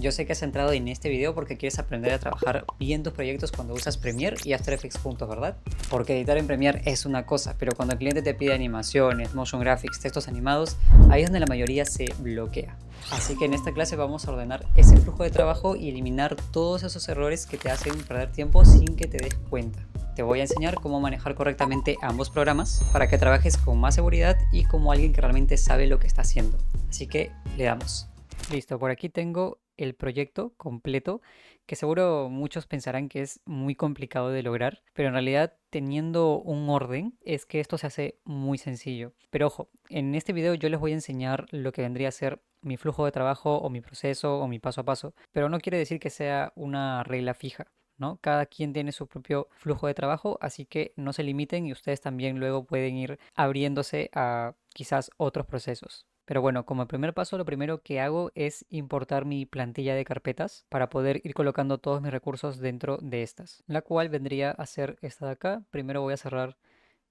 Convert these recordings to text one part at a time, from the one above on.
Yo sé que has entrado en este video porque quieres aprender a trabajar bien tus proyectos cuando usas Premiere y After Effects juntos, ¿verdad? Porque editar en Premiere es una cosa, pero cuando el cliente te pide animaciones, motion graphics, textos animados, ahí es donde la mayoría se bloquea. Así que en esta clase vamos a ordenar ese flujo de trabajo y eliminar todos esos errores que te hacen perder tiempo sin que te des cuenta. Te voy a enseñar cómo manejar correctamente ambos programas para que trabajes con más seguridad y como alguien que realmente sabe lo que está haciendo. Así que le damos. Listo, por aquí tengo el proyecto completo, que seguro muchos pensarán que es muy complicado de lograr, pero en realidad teniendo un orden es que esto se hace muy sencillo. Pero ojo, en este video yo les voy a enseñar lo que vendría a ser mi flujo de trabajo o mi proceso o mi paso a paso, pero no quiere decir que sea una regla fija. ¿No? Cada quien tiene su propio flujo de trabajo, así que no se limiten y ustedes también luego pueden ir abriéndose a quizás otros procesos. Pero bueno, como primer paso, lo primero que hago es importar mi plantilla de carpetas para poder ir colocando todos mis recursos dentro de estas, la cual vendría a ser esta de acá. Primero voy a cerrar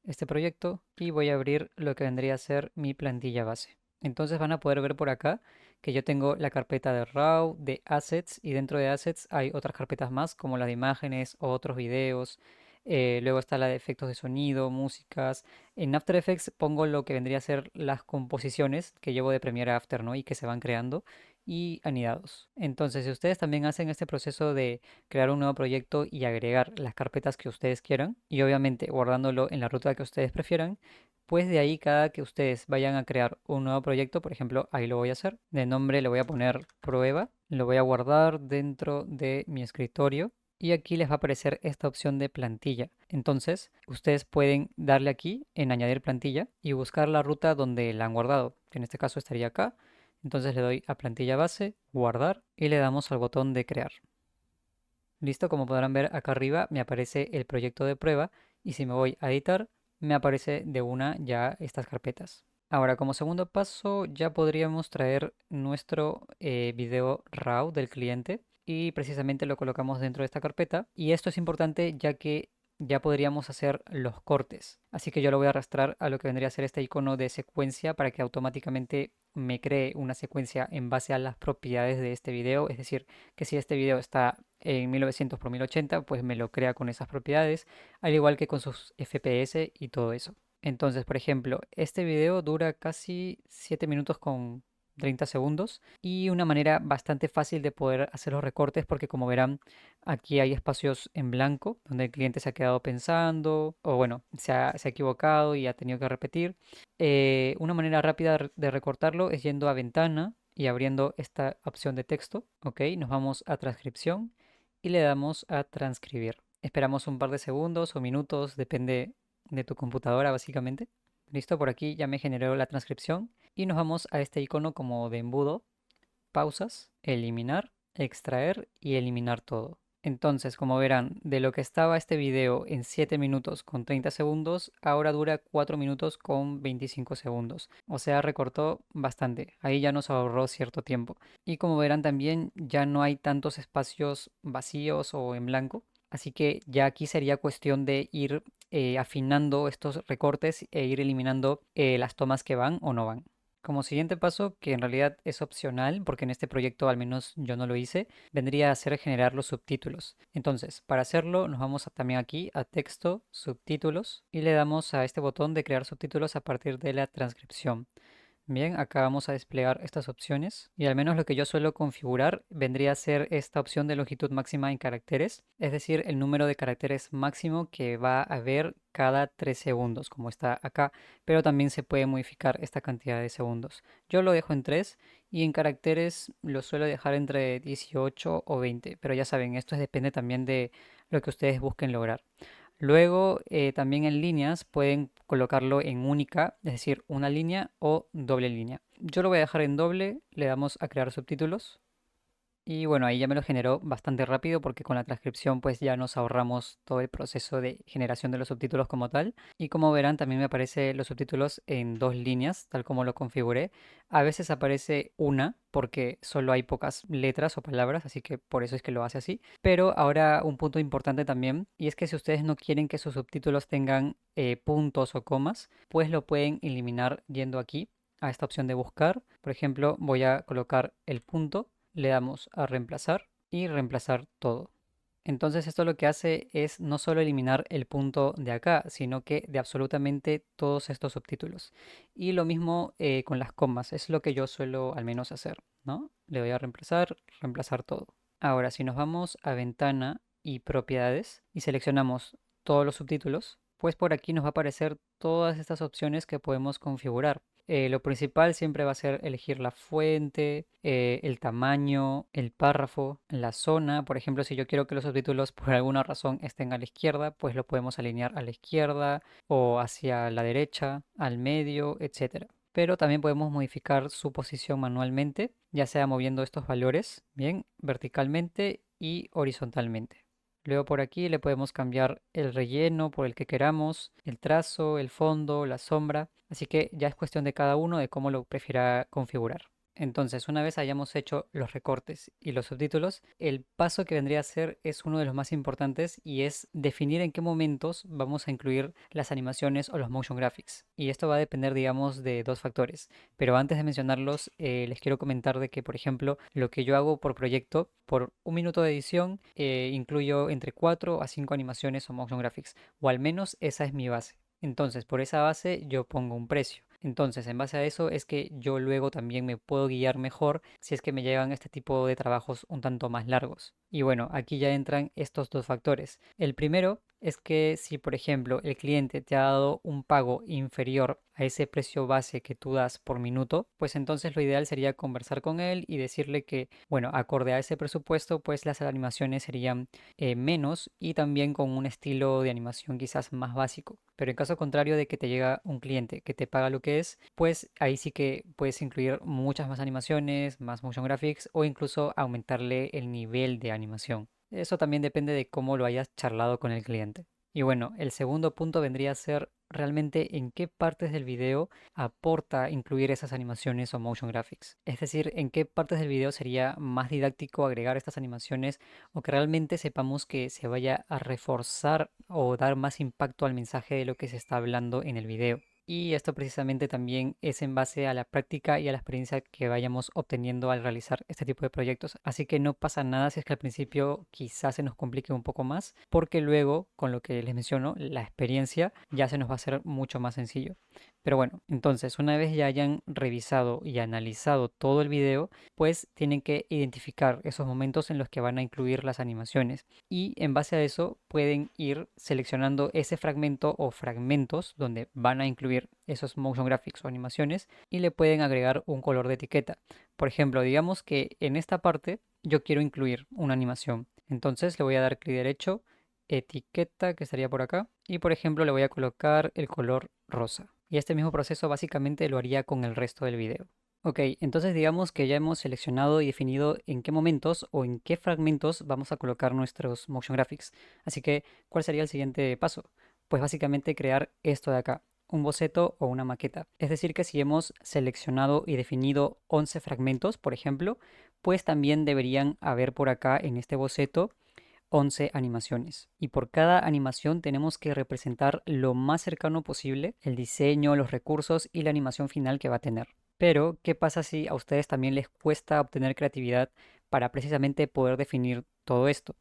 este proyecto y voy a abrir lo que vendría a ser mi plantilla base. Entonces van a poder ver por acá que yo tengo la carpeta de RAW, de Assets y dentro de Assets hay otras carpetas más como la de imágenes o otros videos. Luego está la de efectos de sonido, músicas. En After Effects pongo lo que vendría a ser las composiciones que llevo de Premiere a After, ¿no? Y que se van creando y anidados. Entonces, si ustedes también hacen este proceso de crear un nuevo proyecto y agregar las carpetas que ustedes quieran y obviamente guardándolo en la ruta que ustedes prefieran, pues de ahí cada que ustedes vayan a crear un nuevo proyecto, por ejemplo, ahí lo voy a hacer, de nombre le voy a poner prueba, lo voy a guardar dentro de mi escritorio y aquí les va a aparecer esta opción de plantilla. Entonces, ustedes pueden darle aquí en añadir plantilla y buscar la ruta donde la han guardado, que en este caso estaría acá. Entonces le doy a plantilla base, guardar y le damos al botón de crear. Listo, como podrán ver acá arriba me aparece el proyecto de prueba y si me voy a editar me aparece de una ya estas carpetas. Ahora como segundo paso ya podríamos traer nuestro video RAW del cliente y precisamente lo colocamos dentro de esta carpeta y esto es importante ya que ya podríamos hacer los cortes. Así que yo lo voy a arrastrar a lo que vendría a ser este icono de secuencia para que automáticamente me cree una secuencia en base a las propiedades de este video. Es decir, que si este video está en 1900 por 1080, pues me lo crea con esas propiedades, al igual que con sus FPS y todo eso. Entonces, por ejemplo, este video dura casi 7 minutos con 30 segundos y una manera bastante fácil de poder hacer los recortes porque como verán aquí hay espacios en blanco donde el cliente se ha quedado pensando o bueno, se ha equivocado y ha tenido que repetir. Una manera rápida de recortarlo es yendo a ventana y abriendo esta opción de texto, ok, nos vamos a transcripción y le damos a transcribir. Esperamos un par de segundos o minutos, depende de tu computadora básicamente. Listo, por aquí ya me generó la transcripción y nos vamos a este icono como de embudo, pausas, eliminar, extraer y eliminar todo. Entonces, como verán, de lo que estaba este video en 7 minutos con 30 segundos, ahora dura 4 minutos con 25 segundos. O sea, recortó bastante. Ahí ya nos ahorró cierto tiempo. Y como verán también, ya no hay tantos espacios vacíos o en blanco. Así que ya aquí sería cuestión de ir afinando estos recortes e ir eliminando las tomas que van o no van. Como siguiente paso, que en realidad es opcional, porque en este proyecto al menos yo no lo hice, vendría a ser generar los subtítulos. Entonces, para hacerlo nos vamos también aquí a texto, subtítulos, y le damos a este botón de crear subtítulos a partir de la transcripción. Bien, acá vamos a desplegar estas opciones y al menos lo que yo suelo configurar vendría a ser esta opción de longitud máxima en caracteres, es decir, el número de caracteres máximo que va a haber cada 3 segundos, como está acá, pero también se puede modificar esta cantidad de segundos. Yo lo dejo en 3 y en caracteres lo suelo dejar entre 18 o 20, pero ya saben, esto depende también de lo que ustedes busquen lograr. Luego, también en líneas pueden colocarlo en única, es decir, una línea o doble línea. Yo lo voy a dejar en doble, le damos a crear subtítulos y bueno, ahí ya me lo generó bastante rápido porque con la transcripción pues ya nos ahorramos todo el proceso de generación de los subtítulos como tal. Y como verán también me aparecen los subtítulos en dos líneas, tal como lo configuré. A veces aparece una porque solo hay pocas letras o palabras, así que por eso es que lo hace así. Pero ahora un punto importante también, y es que si ustedes no quieren que sus subtítulos tengan puntos o comas, pues lo pueden eliminar yendo aquí a esta opción de buscar. Por ejemplo, voy a colocar el punto le damos a reemplazar y reemplazar todo. Entonces esto lo que hace es no solo eliminar el punto de acá, sino que de absolutamente todos estos subtítulos. Y lo mismo con las comas, es lo que yo suelo al menos hacer, ¿no? Le doy a reemplazar, reemplazar todo. Ahora, si nos vamos a ventana y propiedades y seleccionamos todos los subtítulos, pues por aquí nos va a aparecer todas estas opciones que podemos configurar. Lo principal siempre va a ser elegir la fuente, el tamaño, el párrafo, la zona. Por ejemplo, si yo quiero que los subtítulos por alguna razón estén a la izquierda, pues lo podemos alinear a la izquierda o hacia la derecha, al medio, etcétera. Pero también podemos modificar su posición manualmente, ya sea moviendo estos valores, bien, verticalmente y horizontalmente. Luego por aquí le podemos cambiar el relleno por el que queramos, el trazo, el fondo, la sombra. Así que ya es cuestión de cada uno de cómo lo prefiera configurar. Entonces, una vez hayamos hecho los recortes y los subtítulos, el paso que vendría a ser es uno de los más importantes y es definir en qué momentos vamos a incluir las animaciones o los motion graphics. Y esto va a depender, digamos, de dos factores. Pero antes de mencionarlos, les quiero comentar de que, por ejemplo, lo que yo hago por proyecto, por un minuto de edición, incluyo entre 4 a 5 animaciones o motion graphics, o al menos esa es mi base. Entonces, por esa base yo pongo un precio. Entonces, en base a eso es que yo luego también me puedo guiar mejor si es que me llegan este tipo de trabajos un tanto más largos. Y bueno, aquí ya entran estos dos factores. El primero es que si, por ejemplo, el cliente te ha dado un pago inferior a ese precio base que tú das por minuto, pues entonces lo ideal sería conversar con él y decirle que, bueno, acorde a ese presupuesto, pues las animaciones serían menos y también con un estilo de animación quizás más básico. Pero en caso contrario de que te llega un cliente que te paga lo que es, pues ahí sí que puedes incluir muchas más animaciones, más motion graphics o incluso aumentarle el nivel de animación. Eso también depende de cómo lo hayas charlado con el cliente. Y bueno, el segundo punto vendría a ser realmente en qué partes del video aporta incluir esas animaciones o motion graphics. Es decir, en qué partes del video sería más didáctico agregar estas animaciones o que realmente sepamos que se vaya a reforzar o dar más impacto al mensaje de lo que se está hablando en el video. Y esto precisamente también es en base a la práctica y a la experiencia que vayamos obteniendo al realizar este tipo de proyectos. Así que no pasa nada si es que al principio quizás se nos complique un poco más, porque luego, con lo que les menciono, la experiencia ya se nos va a hacer mucho más sencillo. Pero bueno, entonces una vez ya hayan revisado y analizado todo el video, pues tienen que identificar esos momentos en los que van a incluir las animaciones. Y en base a eso pueden ir seleccionando ese fragmento o fragmentos donde van a incluir esos motion graphics o animaciones y le pueden agregar un color de etiqueta. Por ejemplo, digamos que en esta parte yo quiero incluir una animación. Entonces le voy a dar clic derecho, etiqueta que estaría por acá y por ejemplo le voy a colocar el color rosa. Y este mismo proceso básicamente lo haría con el resto del video. Ok, entonces digamos que ya hemos seleccionado y definido en qué momentos o en qué fragmentos vamos a colocar nuestros motion graphics. Así que, ¿cuál sería el siguiente paso? Pues básicamente crear esto de acá, un boceto o una maqueta. Es decir, que si hemos seleccionado y definido 11 fragmentos, por ejemplo, pues también deberían haber por acá en este boceto 11 animaciones. Y por cada animación tenemos que representar lo más cercano posible el diseño, los recursos y la animación final que va a tener. Pero, ¿qué pasa si a ustedes también les cuesta obtener creatividad para precisamente poder definir todo esto?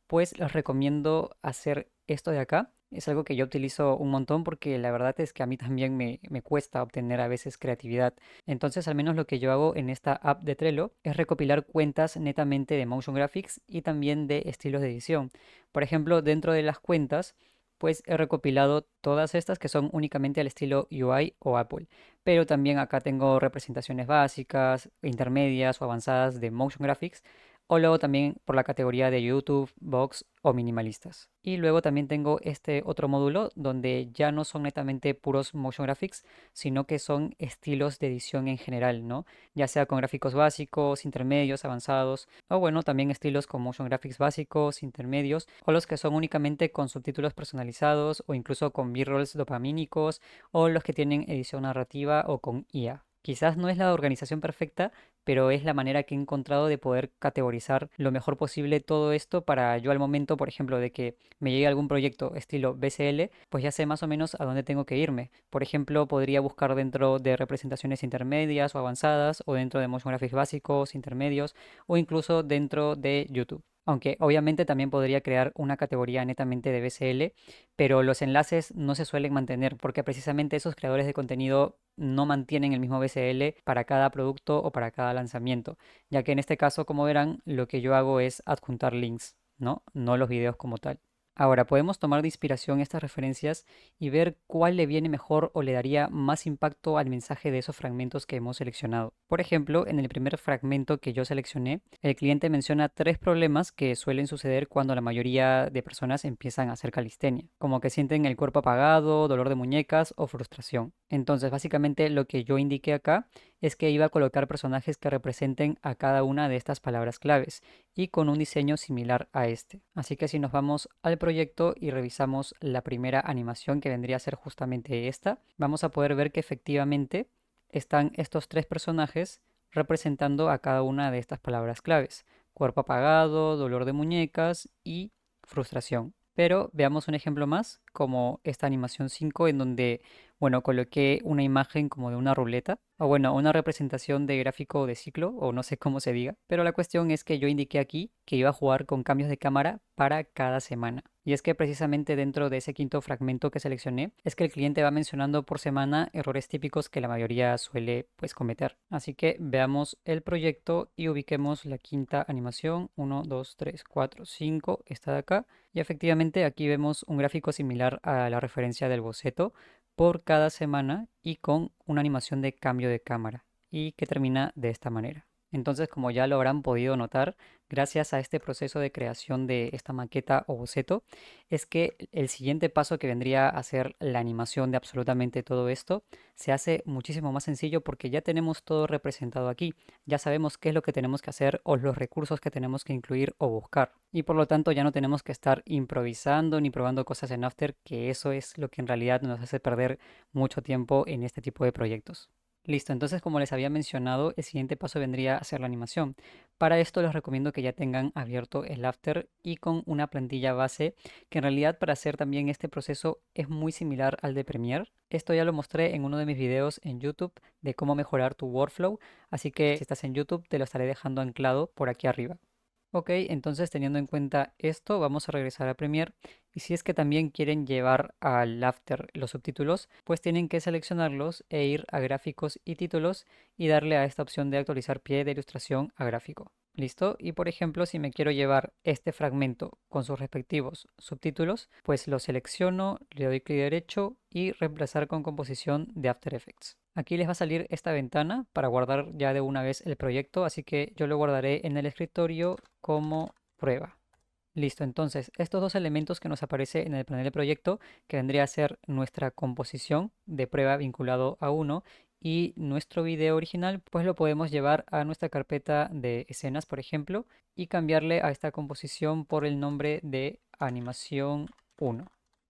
Pues les recomiendo hacer esto de acá. Es algo que yo utilizo un montón porque la verdad es que a mí también me cuesta obtener a veces creatividad. Entonces, al menos lo que yo hago en esta app de Trello es recopilar cuentas netamente de motion graphics y también de estilos de edición. Por ejemplo, dentro de las cuentas, pues he recopilado todas estas que son únicamente al estilo UI o Apple. Pero también acá tengo representaciones básicas, intermedias o avanzadas de motion graphics o luego también por la categoría de YouTube, Box o minimalistas. Y luego también tengo este otro módulo donde ya no son netamente puros motion graphics, sino que son estilos de edición en general, ¿no? Ya sea con gráficos básicos, intermedios, avanzados, o bueno, también estilos con motion graphics básicos, intermedios, o los que son únicamente con subtítulos personalizados o incluso con b-rolls dopamínicos, o los que tienen edición narrativa o con IA. Quizás no es la organización perfecta, pero es la manera que he encontrado de poder categorizar lo mejor posible todo esto para yo al momento, por ejemplo, de que me llegue algún proyecto estilo BCL, pues ya sé más o menos a dónde tengo que irme. Por ejemplo, podría buscar dentro de representaciones intermedias o avanzadas, o dentro de motion graphics básicos, intermedios, o incluso dentro de YouTube. Aunque obviamente también podría crear una categoría netamente de BCL, pero los enlaces no se suelen mantener porque precisamente esos creadores de contenido no mantienen el mismo BCL para cada producto o para cada lanzamiento, ya que en este caso, como verán, lo que yo hago es adjuntar links, ¿no? No los videos como tal. Ahora, podemos tomar de inspiración estas referencias y ver cuál le viene mejor o le daría más impacto al mensaje de esos fragmentos que hemos seleccionado. Por ejemplo, en el primer fragmento que yo seleccioné, el cliente menciona 3 problemas que suelen suceder cuando la mayoría de personas empiezan a hacer calistenia, como que sienten el cuerpo apagado, dolor de muñecas o frustración. Entonces, básicamente lo que yo indiqué acá es que iba a colocar personajes que representen a cada una de estas palabras claves y con un diseño similar a este. Así que si nos vamos al proyecto y revisamos la primera animación, que vendría a ser justamente esta, vamos a poder ver que efectivamente están estos 3 personajes representando a cada una de estas palabras claves: cuerpo apagado, dolor de muñecas y frustración. Pero veamos un ejemplo más, como esta animación 5 en donde, bueno, coloqué una imagen como de una ruleta, o bueno, una representación de gráfico de ciclo, o no sé cómo se diga, pero la cuestión es que yo indiqué aquí que iba a jugar con cambios de cámara para cada semana. Y es que precisamente dentro de ese quinto fragmento que seleccioné, es que el cliente va mencionando por semana errores típicos que la mayoría suele pues cometer. Así que veamos el proyecto y ubiquemos la quinta animación: 1, 2, 3, 4, 5, esta de acá. Y efectivamente aquí vemos un gráfico similar a la referencia del boceto por cada semana y con una animación de cambio de cámara y que termina de esta manera. Entonces, como ya lo habrán podido notar, gracias a este proceso de creación de esta maqueta o boceto, es que el siguiente paso, que vendría a ser la animación de absolutamente todo esto, se hace muchísimo más sencillo porque ya tenemos todo representado aquí. Ya sabemos qué es lo que tenemos que hacer o los recursos que tenemos que incluir o buscar. Y por lo tanto ya no tenemos que estar improvisando ni probando cosas en After, que eso es lo que en realidad nos hace perder mucho tiempo en este tipo de proyectos. Listo, entonces como les había mencionado, el siguiente paso vendría a ser la animación. Para esto les recomiendo que ya tengan abierto el After y con una plantilla base, que en realidad para hacer también este proceso es muy similar al de Premiere. Esto ya lo mostré en uno de mis videos en YouTube de cómo mejorar tu workflow, así que si estás en YouTube te lo estaré dejando anclado por aquí arriba. Ok, entonces teniendo en cuenta esto, vamos a regresar a Premiere, y si es que también quieren llevar al After los subtítulos, pues tienen que seleccionarlos e ir a gráficos y títulos y darle a esta opción de actualizar pie de ilustración a gráfico. ¿Listo? Y por ejemplo, si me quiero llevar este fragmento con sus respectivos subtítulos, pues lo selecciono, le doy clic derecho y reemplazar con composición de After Effects. Aquí les va a salir esta ventana para guardar ya de una vez el proyecto, así que yo lo guardaré en el escritorio como prueba. Listo, entonces estos dos elementos que nos aparece en el panel de proyecto, que vendría a ser nuestra composición de prueba vinculado a uno y nuestro video original, pues lo podemos llevar a nuestra carpeta de escenas, por ejemplo, y cambiarle a esta composición por el nombre de animación 1.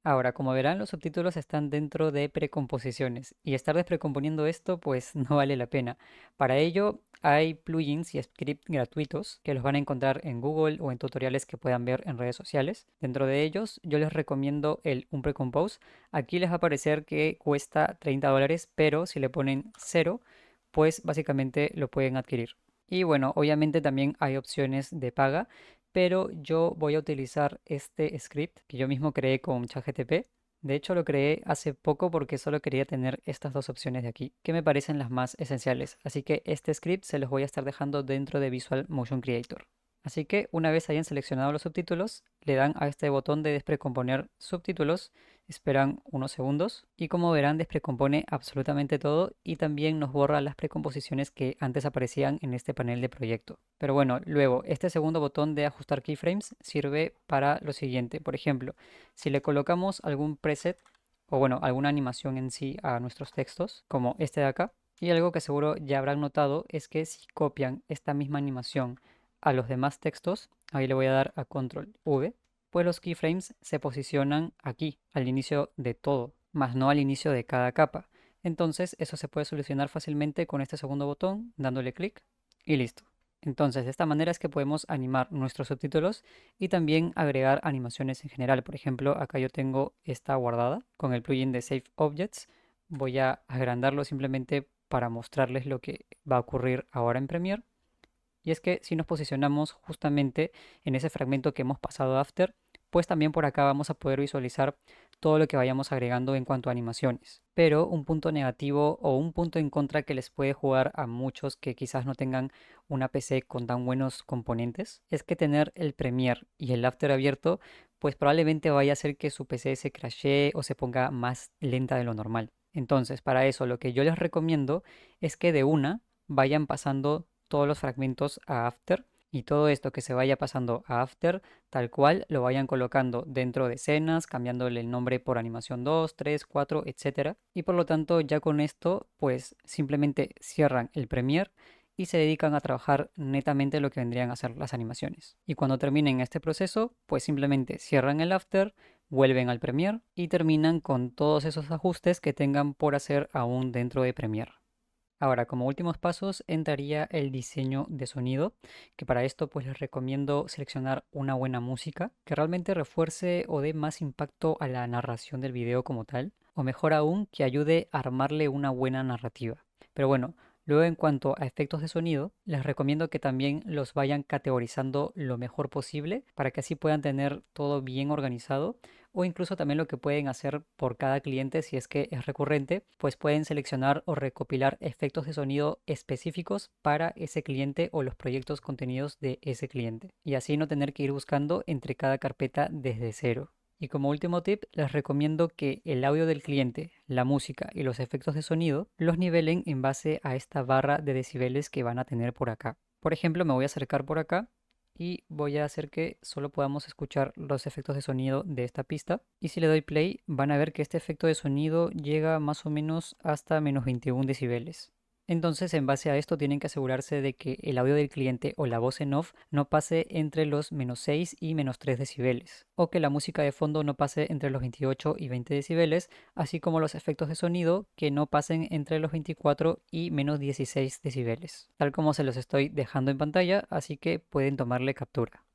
Ahora, como verán, los subtítulos están dentro de precomposiciones y estar desprecomponiendo esto pues no vale la pena. Para ello hay plugins y scripts gratuitos que los van a encontrar en Google o en tutoriales que puedan ver en redes sociales. Dentro de ellos yo les recomiendo el Unprecompose. Aquí les va a aparecer que cuesta $30, pero si le ponen 0, pues básicamente lo pueden adquirir. Y bueno, obviamente también hay opciones de paga, pero yo voy a utilizar este script que yo mismo creé con ChatGPT. De hecho, lo creé hace poco porque solo quería tener estas dos opciones de aquí, que me parecen las más esenciales. Así que este script se los voy a estar dejando dentro de Visual Motion Creator. Así que una vez hayan seleccionado los subtítulos, le dan a este botón de desprecomponer subtítulos, esperan unos segundos y como verán desprecompone absolutamente todo y también nos borra las precomposiciones que antes aparecían en este panel de proyecto. Pero bueno, luego este segundo botón de ajustar keyframes sirve para lo siguiente. Por ejemplo, si le colocamos algún preset o bueno, alguna animación en sí a nuestros textos, como este de acá, y algo que seguro ya habrán notado es que si copian esta misma animación a los demás textos, ahí le voy a dar a control V, pues los keyframes se posicionan aquí, al inicio de todo, más no al inicio de cada capa. Entonces eso se puede solucionar fácilmente con este segundo botón, dándole clic y listo. Entonces de esta manera es que podemos animar nuestros subtítulos y también agregar animaciones en general. Por ejemplo, acá yo tengo esta guardada con el plugin de Save Objects. Voy a agrandarlo simplemente para mostrarles lo que va a ocurrir ahora en Premiere. Y es que si nos posicionamos justamente en ese fragmento que hemos pasado a After, pues también por acá vamos a poder visualizar todo lo que vayamos agregando en cuanto a animaciones. Pero un punto negativo o un punto en contra que les puede jugar a muchos que quizás no tengan una PC con tan buenos componentes es que tener el Premiere y el After abierto pues probablemente vaya a hacer que su PC se crashee o se ponga más lenta de lo normal. Entonces, para eso lo que yo les recomiendo es que de una vayan pasando todos los fragmentos a After y todo esto que se vaya pasando a After, tal cual, lo vayan colocando dentro de escenas, cambiándole el nombre por animación 2, 3, 4, etcétera. Y por lo tanto, ya con esto, pues simplemente cierran el Premiere y se dedican a trabajar netamente lo que vendrían a ser las animaciones. Y cuando terminen este proceso, pues simplemente cierran el After, vuelven al Premiere y terminan con todos esos ajustes que tengan por hacer aún dentro de Premiere. Ahora, como últimos pasos, entraría el diseño de sonido, que para esto pues les recomiendo seleccionar una buena música que realmente refuerce o dé más impacto a la narración del video como tal, o mejor aún, que ayude a armarle una buena narrativa. Pero bueno, luego en cuanto a efectos de sonido, les recomiendo que también los vayan categorizando lo mejor posible para que así puedan tener todo bien organizado o incluso también lo que pueden hacer por cada cliente si es que es recurrente, pues pueden seleccionar o recopilar efectos de sonido específicos para ese cliente o los proyectos contenidos de ese cliente y así no tener que ir buscando entre cada carpeta desde cero. Y como último tip, les recomiendo que el audio del cliente, la música y los efectos de sonido los nivelen en base a esta barra de decibeles que van a tener por acá. Por ejemplo, me voy a acercar por acá y voy a hacer que solo podamos escuchar los efectos de sonido de esta pista. Y si le doy play, van a ver que este efecto de sonido llega más o menos hasta menos 21 decibeles. Entonces, en base a esto, tienen que asegurarse de que el audio del cliente o la voz en off no pase entre los menos 6 y menos 3 decibeles, o que la música de fondo no pase entre los 28 y 20 decibeles, así como los efectos de sonido que no pasen entre los 24 y menos 16 decibeles, tal como se los estoy dejando en pantalla, así que pueden tomarle captura.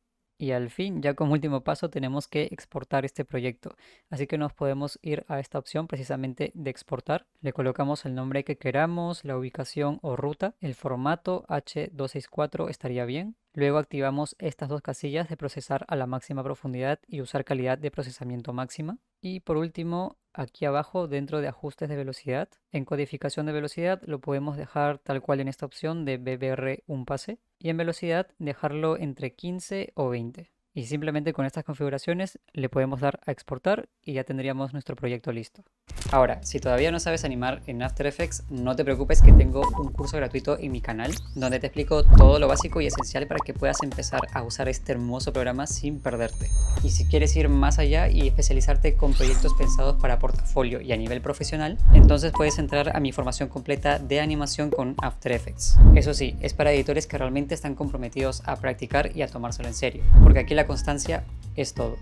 Y al fin, ya como último paso, tenemos que exportar este proyecto. Así que nos podemos ir a esta opción precisamente de exportar. Le colocamos el nombre que queramos, la ubicación o ruta. El formato H264 estaría bien. Luego activamos estas dos casillas de procesar a la máxima profundidad y usar calidad de procesamiento máxima. Y por último, aquí abajo dentro de ajustes de velocidad, en codificación de velocidad lo podemos dejar tal cual en esta opción de BBR un pase y en velocidad dejarlo entre 15 o 20. Y simplemente con estas configuraciones le podemos dar a exportar y ya tendríamos nuestro proyecto listo. Ahora, si todavía no sabes animar en After Effects, no te preocupes que tengo un curso gratuito en mi canal donde te explico todo lo básico y esencial para que puedas empezar a usar este hermoso programa sin perderte. Y si quieres ir más allá y especializarte con proyectos pensados para portafolio y a nivel profesional, entonces puedes entrar a mi formación completa de animación con After Effects. Eso sí, es para editores que realmente están comprometidos a practicar y a tomárselo en serio, porque aquí la constancia es todo.